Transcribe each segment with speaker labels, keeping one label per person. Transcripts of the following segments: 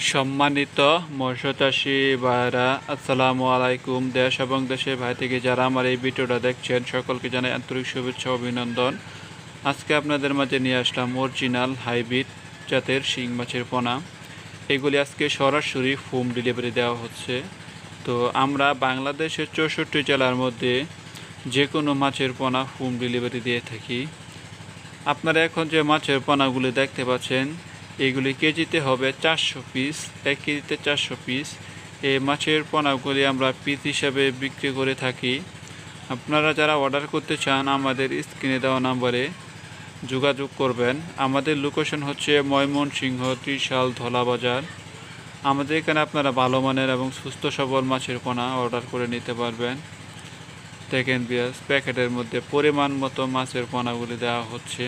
Speaker 1: সম্মানিত মৎস্যচাষী ভাইরা, আসসালামু আলাইকুম। দেশ এবং দেশের ভাই থেকে যারা আমার এই ভিডিওটা দেখছেন সকলকে জানাই আন্তরিক শুভেচ্ছা ও অভিনন্দন। আজকে আপনাদের মাঝে নিয়ে আসলাম অরিজিনাল হাইব্রিড জাতের শিং মাছের পোনা। এগুলি আজকে সরাসরি হোম ডেলিভারি দেওয়া হচ্ছে। তো আমরা বাংলাদেশের 64 জেলার মধ্যে যে কোনো মাছের পোনা হোম ডেলিভারি দিয়ে থাকি। আপনারা এখন যে মাছের পোনাগুলি দেখতে পাচ্ছেন, এগুলি কেজিতে হবে 400 পিস, 1 কেজিতে 400 পিস। এই মাছের পোনাগুলি আমরা পিস হিসাবে বিক্রি করে থাকি। আপনারা যারা অর্ডার করতে চান আমাদের স্ক্রিনে দেওয়া নম্বরে যোগাযোগ করবেন। আমাদের লোকেশন হচ্ছে ময়মনসিংহ, ত্রিশাল, ধলা বাজার। আমাদের এখানে আপনারা ভালো মানের এবং সুস্থ সবল মাছের পোনা অর্ডার করে নিতে পারবেন। দেখেন বিয়াস, প্যাকেটের মধ্যে পরিমাণ মতো মাছের পোনাগুলি দেওয়া হচ্ছে।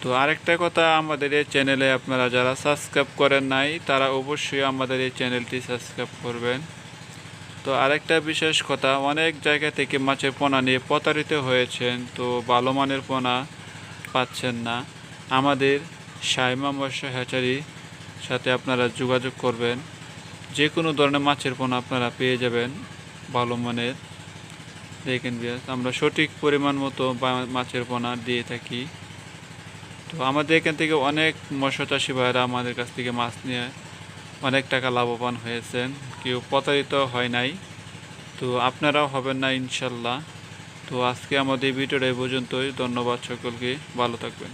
Speaker 1: তো আরেকটা কথা, আমাদের এই চ্যানেলে আপনারা যারা সাবস্ক্রাইব করেন নাই তারা অবশ্যই আমাদের এই চ্যানেলটি সাবস্ক্রাইব করবেন। তো আরেকটা বিশেষ কথা, অনেক জায়গা থেকে মাছের পোনা নিয়ে প্রতারিত হয়েছেন, তো ভালো মানের পোনা পাচ্ছেন না। আমাদের সাইমা মৎস্য হ্যাচারির সাথে আপনারা যোগাযোগ করবেন। যে কোনো ধরনের মাছের পোনা আপনারা পেয়ে যাবেন ভালো মানের। দেখেন বিয়াস, আমরা সঠিক পরিমাণ মতো মাছের পোনা দিয়ে থাকি। তো আমাদের এখান থেকে অনেক মৎস্যচাষী ভাইরা আমাদের কাছ থেকে মাছ নিয়ে অনেক টাকা লাভবান হয়েছেন, কেউ প্রতারিত হয় নাই। তো আপনারাও হবেন না ইনশাল্লাহ। তো আজকে আমাদের ভিডিওটা এই পর্যন্তই। ধন্যবাদ সকলকে, ভালো থাকবেন।